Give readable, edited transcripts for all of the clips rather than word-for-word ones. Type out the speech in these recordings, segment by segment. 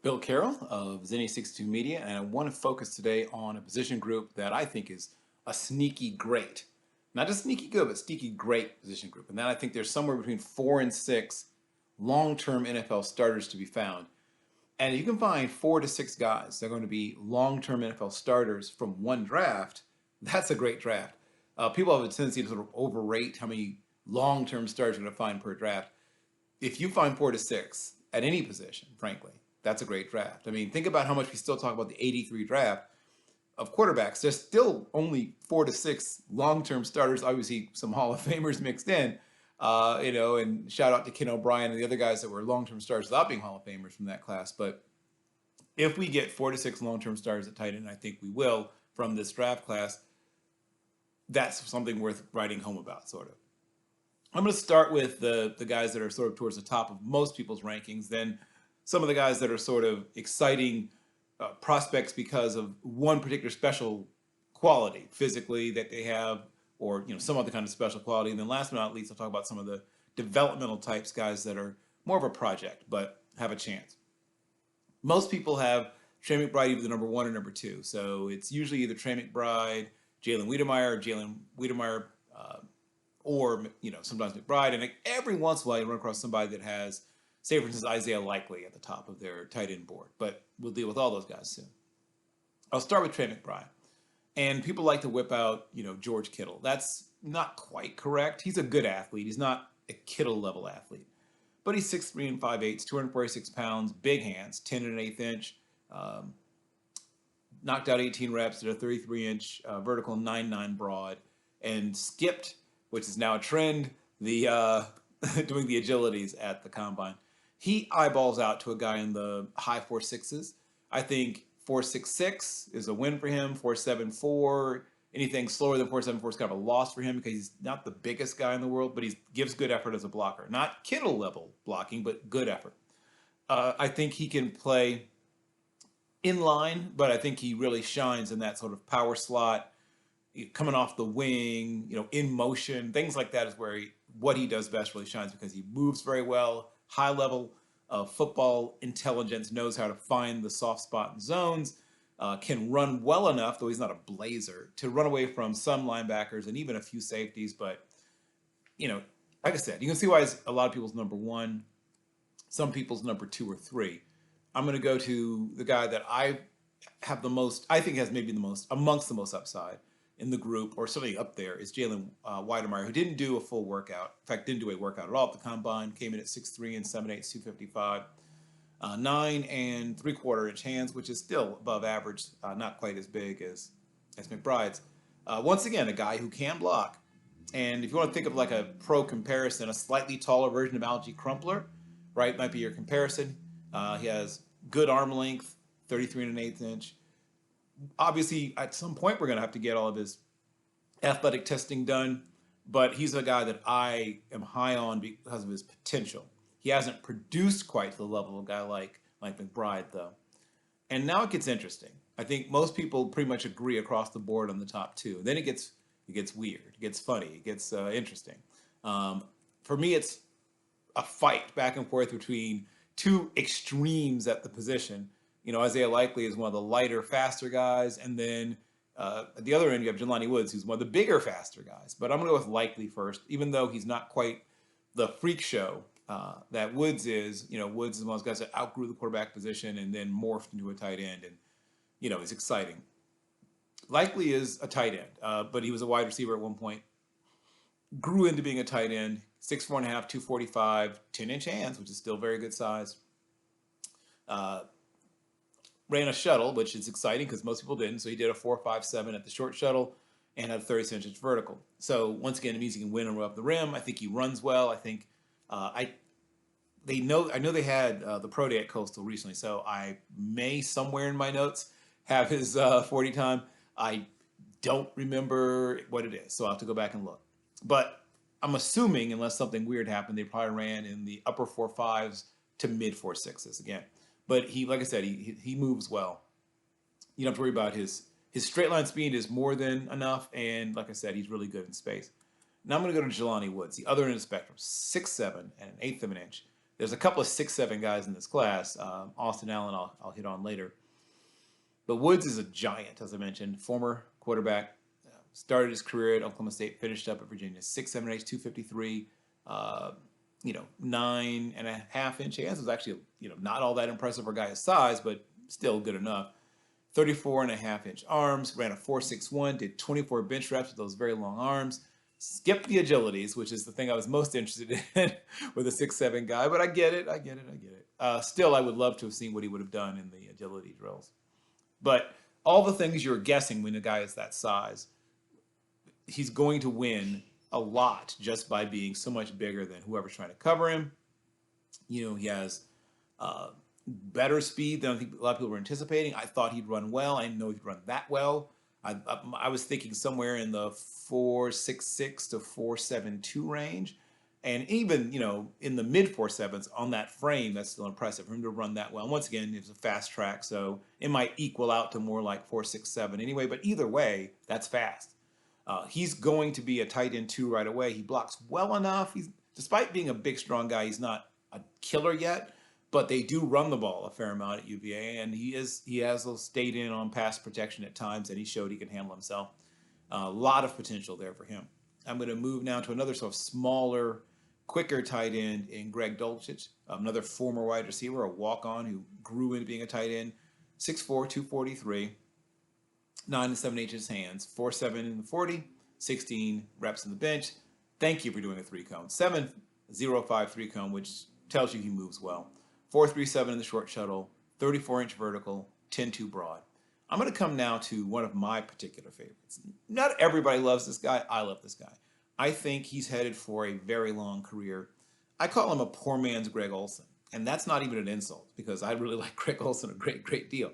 Bill Carroll of Zenny62 Media, and I want to focus today on a position group that I think is a sneaky great. Not just sneaky good, but sneaky great position group. And that I think there's somewhere between 4 and 6 long-term NFL starters to be found. And you can find 4 to 6 guys that are going to be long-term NFL starters from one draft. That's a great draft. People have a tendency to sort of overrate how many long-term starters you're going to find per draft. If you find 4 to 6 at any position, frankly, that's a great draft. I mean, think about how much we still talk about the 83 draft of quarterbacks. There's still only 4 to 6 long-term starters, obviously some Hall of Famers mixed in, and shout out to Ken O'Brien and the other guys that were long-term stars without being Hall of Famers from that class. But if we get 4 to 6 long-term stars at tight end, I think we will from this draft class, that's something worth writing home about, sort of. I'm going to start with the guys that are sort of towards the top of most people's rankings, then some of the guys that are sort of exciting prospects because of one particular special quality physically that they have, or some other kind of special quality. And then last but not least, I'll talk about some of the developmental types, guys that are more of a project but have a chance. Most people have Trey Mcbride either the number 1 or number 2. So it's usually either Trey Mcbride, Jalen Wiedemeyer, or sometimes McBride. And every once in a while you run across somebody that has, say for instance, Isaiah Likely at the top of their tight end board. But we'll deal with all those guys soon. I'll start with Trey McBride. And people like to whip out, George Kittle. That's not quite correct. He's a good athlete. He's not a Kittle level athlete. But he's 6'3" and 5'8", 246 pounds, big hands, 10 and an eighth inch. Knocked out 18 reps at a 33-inch vertical, 9'9" broad, and skipped, which is now a trend, the doing the agilities at the combine. He eyeballs out to a guy in the high 4.6s. I think 4.66 is a win for him. 4.74, anything slower than 4.74 is kind of a loss for him because he's not the biggest guy in the world, but he gives good effort as a blocker. Not Kittle level blocking, but good effort. I think he can play in line, but I think he really shines in that sort of power slot, coming off the wing, in motion, things like that is where what he does best really shines because he moves very well, high level of football intelligence, knows how to find the soft spot in zones, can run well enough, though he's not a blazer, to run away from some linebackers and even a few safeties. But, like I said, you can see why a lot of people's number 1, some people's number 2 or 3. I'm going to go to the guy that I think has maybe the most, amongst the most upside in the group, or certainly up there, is Jalen Wiedemeyer, who didn't do a full workout. In fact, didn't do a workout at all at the combine. Came in at 6'3" and 7'8", 255. 9 and 3/4 inch hands, which is still above average, not quite as big as McBride's. Once again, a guy who can block. And if you want to think of like a pro comparison, a slightly taller version of Algie Crumpler, right, might be your comparison. He has good arm length, 33 and an eighth inch. Obviously, at some point, we're going to have to get all of his athletic testing done, but he's a guy that I am high on because of his potential. He hasn't produced quite to the level of a guy like McBride, though. And now it gets interesting. I think most people pretty much agree across the board on the top 2. Then it gets weird. It gets funny. It gets interesting. For me, it's a fight back and forth between 2 extremes at the position. Isaiah Likely is one of the lighter, faster guys, and then at the other end you have Jelani Woods, who's one of the bigger, faster guys. But I'm going to go with Likely first, even though he's not quite the freak show that Woods is. Woods is one of those guys that outgrew the quarterback position and then morphed into a tight end, and is exciting. Likely is a tight end, but he was a wide receiver at one point. Grew into being a tight end. 6'4.5", 245, 10-inch hands, which is still very good size. Ran a shuttle, which is exciting because most people didn't. So he did a 4.57 at the short shuttle and had a 36-inch vertical. So once again, it means he can win and run up the rim. I think he runs well. I think I know they had the pro day at Coastal recently, so I may somewhere in my notes have his 40 time. I don't remember what it is, so I'll have to go back and look. But I'm assuming, unless something weird happened, they probably ran in the upper 4.5s to mid 4.6s again. But he, like I said, he moves well. You don't have to worry about his straight line speed is more than enough, and like I said, he's really good in space. Now I'm going to go to Jelani Woods, the other end of the spectrum, 6'7" and an eighth of an inch. There's a couple of 6'7" guys in this class. Austin Allen, I'll hit on later. But Woods is a giant, as I mentioned, former quarterback. Started his career at Oklahoma State, finished up at Virginia. 6'7", 253. 9.5-inch hands was actually, not all that impressive for a guy his size, but still good enough. 34.5-inch arms, ran a 4.61, did 24 bench reps with those very long arms. Skipped the agilities, which is the thing I was most interested in with a 6'7" guy, but I get it. Still, I would love to have seen what he would have done in the agility drills. But all the things you're guessing when a guy is that size, he's going to win a lot just by being so much bigger than whoever's trying to cover him. He has better speed than I think a lot of people were anticipating. I thought he'd run well. I didn't know he'd run that well. I was thinking somewhere in the 4.66 to 4.72 range. And even, in the mid 4.7s on that frame, that's still impressive for him to run that well. And once again, it was a fast track, so it might equal out to more like 4.67 anyway. But either way, that's fast. He's going to be a tight end 2 right away. He blocks well enough. Despite being a big, strong guy, he's not a killer yet. But they do run the ball a fair amount at UVA, and he has stayed in on pass protection at times, and he showed he can handle himself. A lot of potential there for him. I'm going to move now to another sort of smaller, quicker tight end in Greg Dulce, another former wide receiver, a walk-on who grew into being a tight end. 6'4", 243, 9 to 7 inches hands, 4.7 in the 40, 16 reps in the bench. Thank you for doing a 3-cone. 7.05 3-cone, which tells you he moves well. 4.37 in the short shuttle, 34-inch vertical, 10.2 broad. I'm going to come now to one of my particular favorites. Not everybody loves this guy. I love this guy. I think he's headed for a very long career. I call him a poor man's Greg Olsen. And that's not even an insult because I really like Greg Olsen a great deal.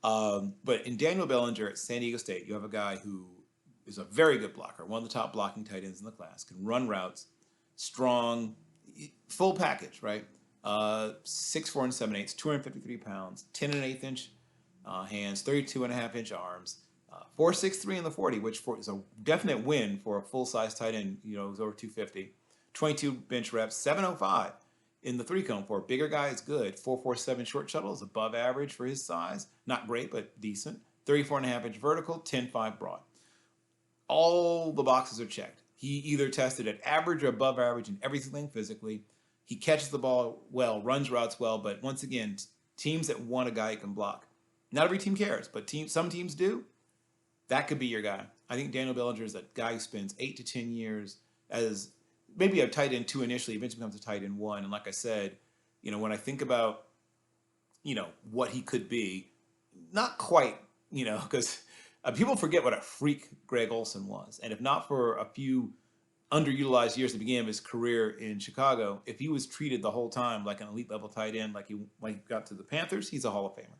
But in Daniel Bellinger at San Diego State, you have a guy who is a very good blocker, one of the top blocking tight ends in the class, can run routes, strong, full package, right? 6'4" and 7/8, 253 pounds, 10 1/8-inch hands, 32.5-inch arms, 4.63 in the 40, which is a definite win for a full-size tight end. It was over 250. 22 bench reps, 7.05 in the 3-cone. For a bigger guy, it's good. 4.47 short shuttle is above average for his size. Not great, but decent. 34.5-inch vertical, 10.5 broad. All the boxes are checked. He either tested at average or above average in everything physically. He catches the ball well, runs routes well, but once again, teams that want a guy who can block. Not every team cares, but some teams do. That could be your guy. I think Daniel Bellinger is a guy who spends 8 to 10 years as maybe a tight end 2 initially, eventually becomes a tight end 1. And like I said, when I think about, what he could be, not quite, because people forget what a freak Greg Olsen was. And if not for a few underutilized years at the beginning of his career in Chicago, if he was treated the whole time like an elite level tight end, when he got to the Panthers, he's a Hall of Famer.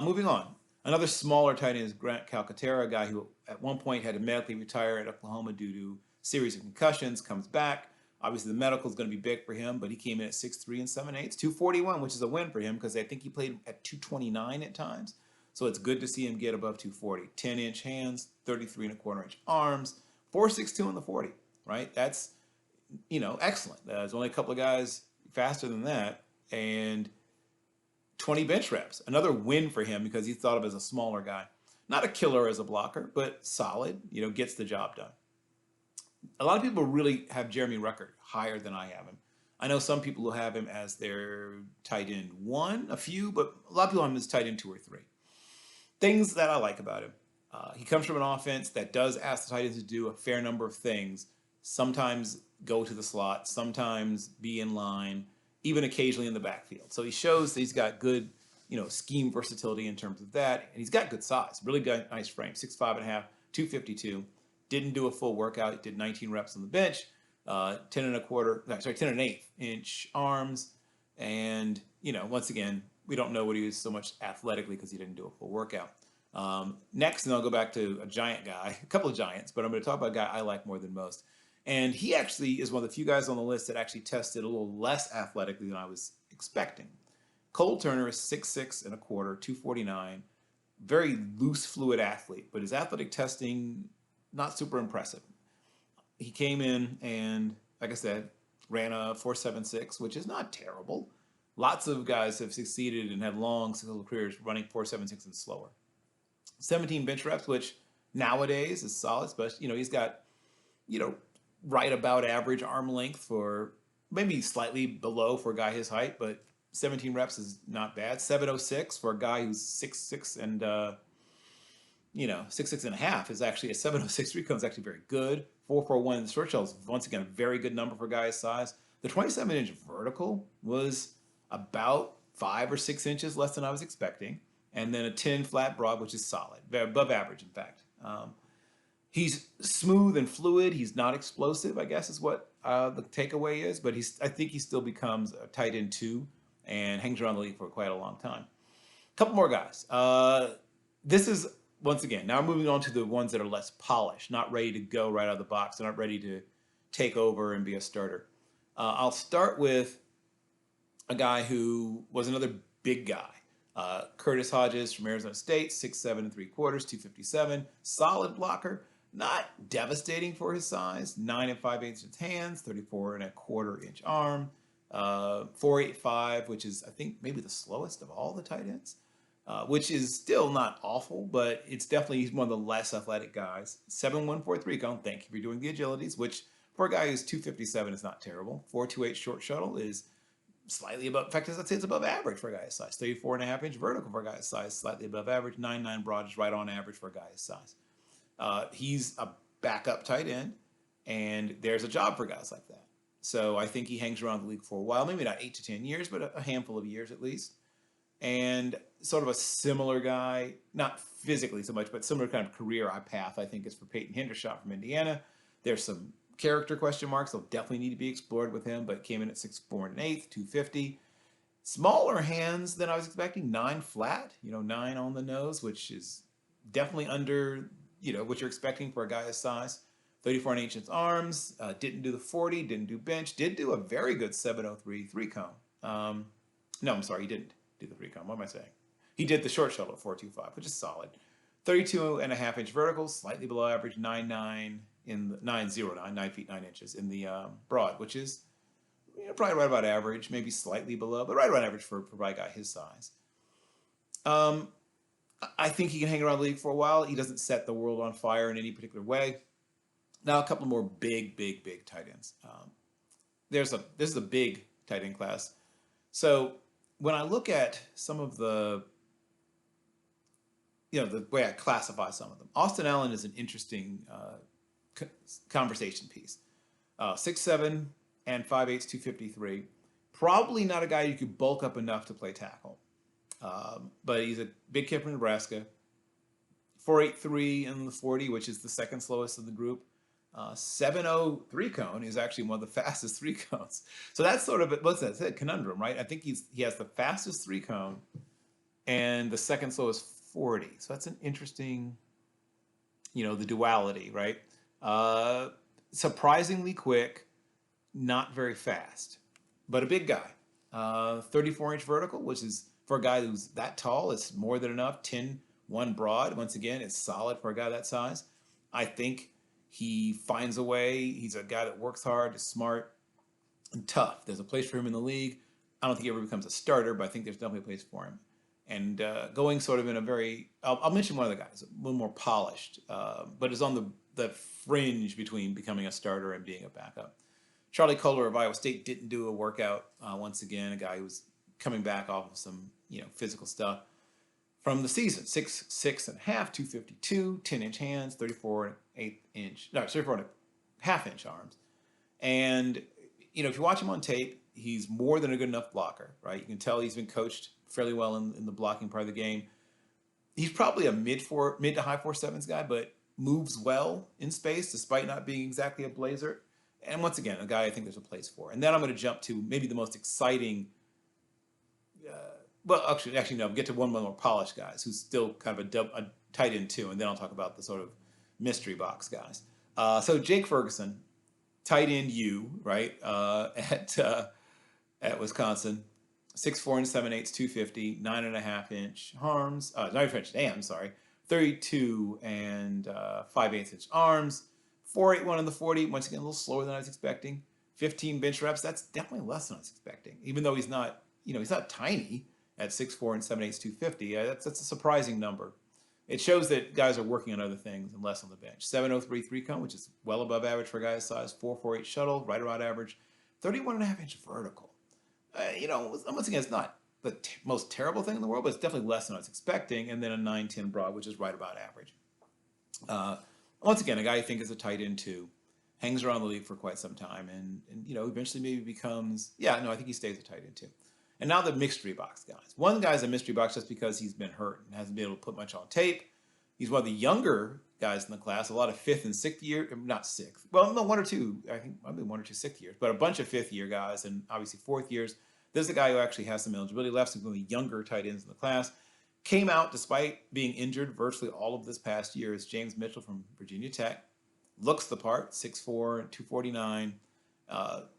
Moving on. Another smaller tight end is Grant Calcutta, a guy who at one point had to medically retire at Oklahoma due to a series of concussions, comes back. Obviously, the medical is going to be big for him, but he came in at 6'3 and 7/8, 241, which is a win for him because I think he played at 229 at times. So it's good to see him get above 240. 10-inch hands, 33.25-inch arms, 4.62 in the 40, right? That's, excellent. There's only a couple of guys faster than that. And 20 bench reps. Another win for him because he's thought of as a smaller guy. Not a killer as a blocker, but solid, gets the job done. A lot of people really have Jeremy Ruckert higher than I have him. I know some people who have him as their tight end 1, a few, but a lot of people have him as tight end 2 or 3. Things that I like about him. He comes from an offense that does ask the tight ends to do a fair number of things. Sometimes go to the slot, sometimes be in line, even occasionally in the backfield. So he shows that he's got good, scheme versatility in terms of that. And he's got good size, really got nice frame, 6'5.5", 252. Didn't do a full workout. He did 19 reps on the bench, 10.1/8-inch arms. And, once again, we don't know what he was so much athletically because he didn't do a full workout. Next, and I'll go back to a giant guy, a couple of giants, but I'm going to talk about a guy I like more than most. And he actually is one of the few guys on the list that actually tested a little less athletically than I was expecting. Cole Turner is 6'6.25", 249. Very loose, fluid athlete, but his athletic testing, not super impressive. He came in and, like I said, ran a 4.76, which is not terrible. Lots of guys have succeeded and had long, successful careers running 4.76 and slower. 17 bench reps, which nowadays is solid, but he's got, right about average arm length for maybe slightly below for a guy his height, but 17 reps is not bad. 7.06 for a guy who's 6'6" and 6'6" and a half is actually a 7.06 recon is actually very good. 4.41 in the short shell is once again a very good number for a guy his size. The 27-inch vertical was about 5 or 6 inches less than I was expecting, and then a 10 flat broad, which is solid, above average, in fact. He's smooth and fluid. He's not explosive, I guess, is what the takeaway is. But I think he still becomes a tight end 2 and hangs around the league for quite a long time. A couple more guys. This is, once again, now moving on to the ones that are less polished, not ready to go right out of the box. They're not ready to take over and be a starter. I'll start with a guy who was another big guy. Curtis Hodges from Arizona State, 6'7" 3/4, 257, solid blocker, not devastating for his size. 9 5/8" hands, 34.25" arm, 4.85, which is I think maybe the slowest of all the tight ends, which is still not awful, but it's definitely he's one of the less athletic guys. 7.143 count. Thank you for doing the agilities, which for a guy who's 257 is not terrible. 4.28 short shuttle is slightly above. In fact, I'd say it's above average for a guy his size. 34.5-inch vertical for a guy his size, slightly above average. 9.9 broad is right on average for a guy his size. He's a backup tight end, and there's a job for guys like that. So I think he hangs around the league for a while, maybe not 8 to 10 years, but a handful of years at least. And sort of a similar guy, not physically so much, but similar kind of career path, I think, is for Peyton Hendershot from Indiana. There's some character question marks. They'll definitely need to be explored with him, but came in at 6'4 1/8, 250. Smaller hands than I was expecting. 9 flat, 9 on the nose, which is definitely under, what you're expecting for a guy his size. 34.8" arms. Didn't do the 40, didn't do bench. Did do a very good 7.03 3-cone. No, I'm sorry, he didn't do the 3-cone. What am I saying? He did the short shuttle at 4.25, which is solid. 32.5-inch vertical, slightly below average. 9.9 in the 9.09, 9 feet 9 inches in the broad, which is probably right about average, maybe slightly below, but right around average for a guy his size. I think he can hang around the league for a while. He doesn't set the world on fire in any particular way. Now, a couple more big tight ends. This is a big tight end class. So when I look at some of the way I classify some of them, Austin Allen is an interesting conversation piece. 6'7" and 5'8", 253. Probably not a guy you could bulk up enough to play tackle. But he's a big kid from Nebraska. 4.83 in the 40, which is the second slowest of the group. 7.03 cone is actually one of the fastest 3 cones. So that's sort of what's that? It's a conundrum, right? I think he has the fastest 3 cone and the second slowest 40. So that's an interesting, the duality, right? Surprisingly quick, not very fast, but a big guy. 34-inch vertical, which is for a guy who's that tall, it's more than enough. 10.1 broad, once again, it's solid for a guy that size. I think he finds a way. He's a guy that works hard, is smart, and tough. There's a place for him in the league. I don't think he ever becomes a starter, but I think there's definitely a place for him. And going sort of in a very, I'll mention one of the guys, a little more polished, but is on the fringe between becoming a starter and being a backup. Charlie Culler of Iowa State didn't do a workout once again, a guy who was coming back off of some physical stuff from the season. 6'6 and a half, 252, 10-inch hands, 34.5-inch arms. And if you watch him on tape, he's more than a good enough blocker, right? You can tell he's been coached fairly well in the blocking part of the game. He's probably a mid to high 4.7s guy, but moves well in space despite not being exactly a blazer. And once again, a guy I think there's a place for. And then I'm going to jump to maybe the most exciting. Actually, no. Get to one of the more polished guys who's still kind of a tight end too, and then I'll talk about the sort of mystery box guys. So Jake Ferguson, tight end U, right? At Wisconsin, 6'4 and 7/8, 250, 9.5-inch arms. 9-inch, I'm sorry. 32 and 5/8-inch arms. 4.81 in the 40. Once again, a little slower than I was expecting. 15 bench reps, that's definitely less than I was expecting. Even though he's not, he's not tiny at 6'4" and 7'8", 250. That's a surprising number. It shows that guys are working on other things and less on the bench. 703 3-cone, which is well above average for a guy's size. 448 shuttle, right around average. 31.5-inch vertical. Once again, it's not the most terrible thing in the world, but it's definitely less than I was expecting. And then a 910 broad, which is right about average. Once again, a guy I think is a tight end too. Hangs around the league for quite some time, and eventually maybe becomes, I think he stays a tight end too. And now the mystery box guys. One guy's a mystery box just because he's been hurt and hasn't been able to put much on tape. He's one of the younger guys in the class. A lot of fifth and sixth year, not sixth. Well, no, one or two. I think maybe one or two sixth years, but a bunch of fifth year guys and obviously fourth years. This is a guy who actually has some eligibility left. So one of the younger tight ends in the class. Came out despite being injured virtually all of this past year. Is James Mitchell from Virginia Tech. Looks the part, 6'4", 249.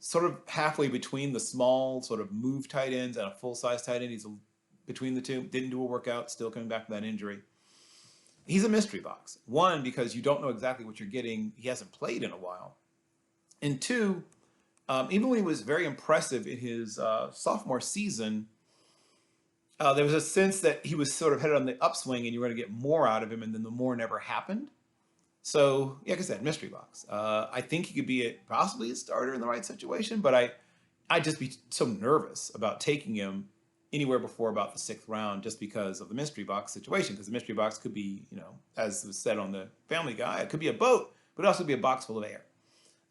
Sort of halfway between the small sort of move tight ends and a full-size tight end. He's between the two. Didn't do a workout, still coming back from that injury. He's a mystery box. One, because you don't know exactly what you're getting. He hasn't played in a while. And two, even when he was very impressive in his sophomore season, there was a sense that he was sort of headed on the upswing and you were going to get more out of him, and then the more never happened. So, like I said, mystery box. I think he could be possibly a starter in the right situation, but I'd just be so nervous about taking him anywhere before about the 6th round just because of the mystery box situation. Because the mystery box could be, as was said on the Family Guy, it could be a boat, but it also could be a box full of air.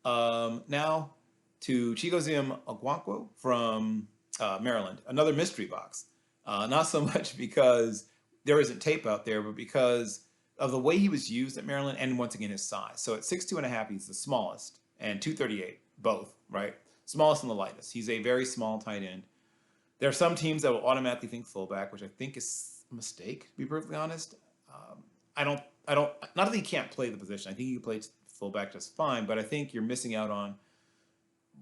Now to Chigoziem Okonkwo from Maryland, another mystery box. Not so much because there isn't tape out there, but because of the way he was used at Maryland, and once again his size. So at 6'2.5", he's the smallest, and 238, both, right? Smallest and the lightest. He's a very small tight end. There are some teams that will automatically think fullback, which I think is a mistake, to be perfectly honest. Not that he can't play the position. I think he can play fullback just fine, but I think you're missing out on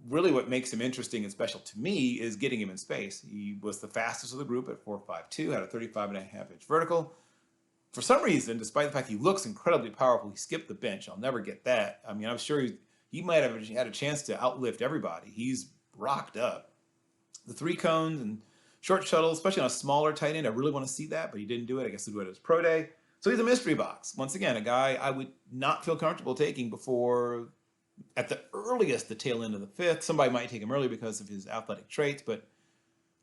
really what makes him interesting and special to me is getting him in space. He was the fastest of the group at 4.52, had a 35.5-inch vertical. For some reason, despite the fact he looks incredibly powerful, he skipped the bench. I'll never get that. I mean, I'm sure he might have had a chance to outlift everybody. He's rocked up. The 3-cones and short shuttle, especially on a smaller tight end, I really want to see that, but he didn't do it. I guess he'll do it at his pro day. So he's a mystery box. Once again, a guy I would not feel comfortable taking before, at the earliest, the tail end of the 5th. Somebody might take him early because of his athletic traits, but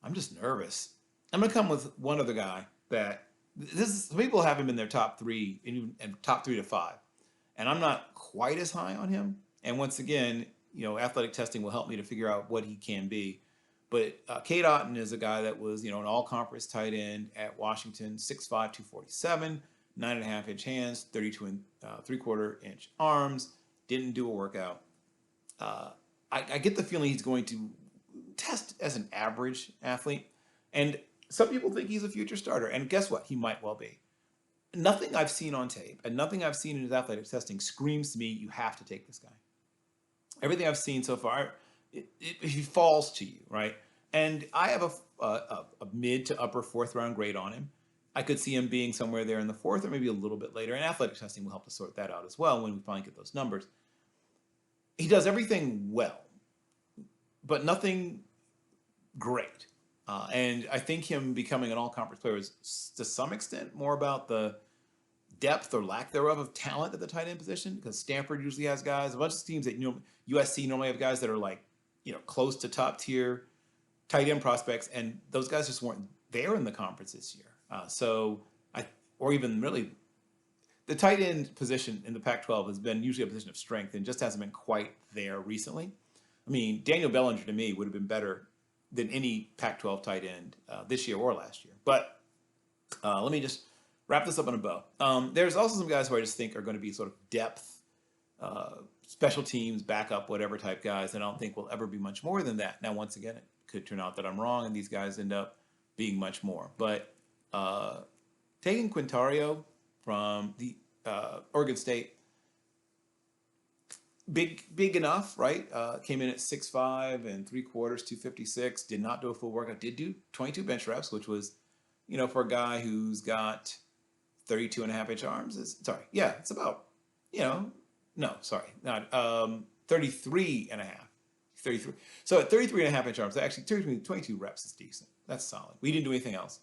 I'm just nervous. I'm going to come with one other guy that some people have him in their top 3 and top 3 to 5, and I'm not quite as high on him. And once again, athletic testing will help me to figure out what he can be. But Cade Otten is a guy that was, an all-conference tight end at Washington, 6'5", 247, 9.5-inch hands, 32 and 3/4-inch arms. Didn't do a workout. I get the feeling he's going to test as an average athlete, and some people think he's a future starter, and guess what? He might well be. Nothing I've seen on tape and nothing I've seen in his athletic testing screams to me, you have to take this guy. Everything I've seen so far, he falls to you, right? And I have a mid to upper 4th round grade on him. I could see him being somewhere there in the 4th or maybe a little bit later, and athletic testing will help to sort that out as well when we finally get those numbers. He does everything well, but nothing great. And I think him becoming an all-conference player is, to some extent, more about the depth or lack thereof of talent at the tight end position, because Stanford usually has guys. A bunch of teams that, USC normally have guys that are like, close to top-tier tight end prospects, and those guys just weren't there in the conference this year. Or even really, the tight end position in the Pac-12 has been usually a position of strength and just hasn't been quite there recently. I mean, Daniel Bellinger to me would have been better than any Pac-12 tight end this year or last year. But let me just wrap this up in a bow. There's also some guys who I just think are going to be sort of depth, special teams, backup, whatever type guys, and I don't think will ever be much more than that. Now, once again, it could turn out that I'm wrong and these guys end up being much more. But taking Quintario from the Oregon State, big enough, right? Came in at 6'5" and 3/4, 256. Did not do a full workout. Did do 22 bench reps, which was, for a guy who's got 32.5-inch arms. It's about, not 33.5. 33. So at 33.5-inch arms, actually 22 reps is decent. That's solid. We didn't do anything else.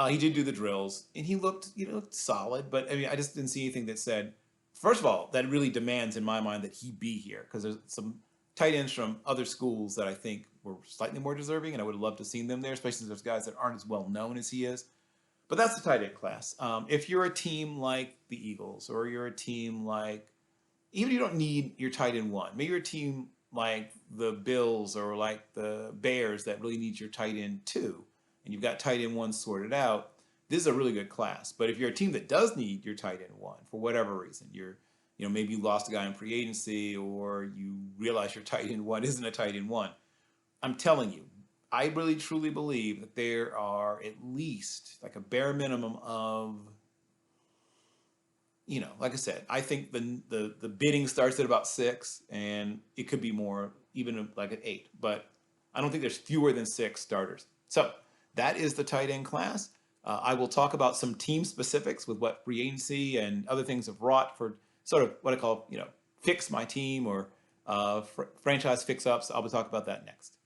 He did do the drills, and he looked, looked solid. But I mean, I just didn't see anything that said, first of all, that really demands in my mind that he be here, because there's some tight ends from other schools that I think were slightly more deserving, and I would have loved to have seen them there, especially since there's guys that aren't as well known as he is. But that's the tight end class. If you're a team like the Eagles, or you're a team like, even if you don't need your tight end one, maybe you're a team like the Bills or like the Bears that really needs your tight end two, and you've got tight end one sorted out, this is a really good class. But if you're a team that does need your tight end one for whatever reason, maybe you lost a guy in free agency, or you realize your tight end one isn't a tight end one, I'm telling you, I really truly believe that there are at least like a bare minimum of, like I said, I think the bidding starts at about 6, and it could be more, even like at 8. But I don't think there's fewer than 6 starters. So that is the tight end class. I will talk about some team specifics with what free agency and other things have wrought for sort of what I call, fix my team, or franchise fix-ups. I'll be talking about that next.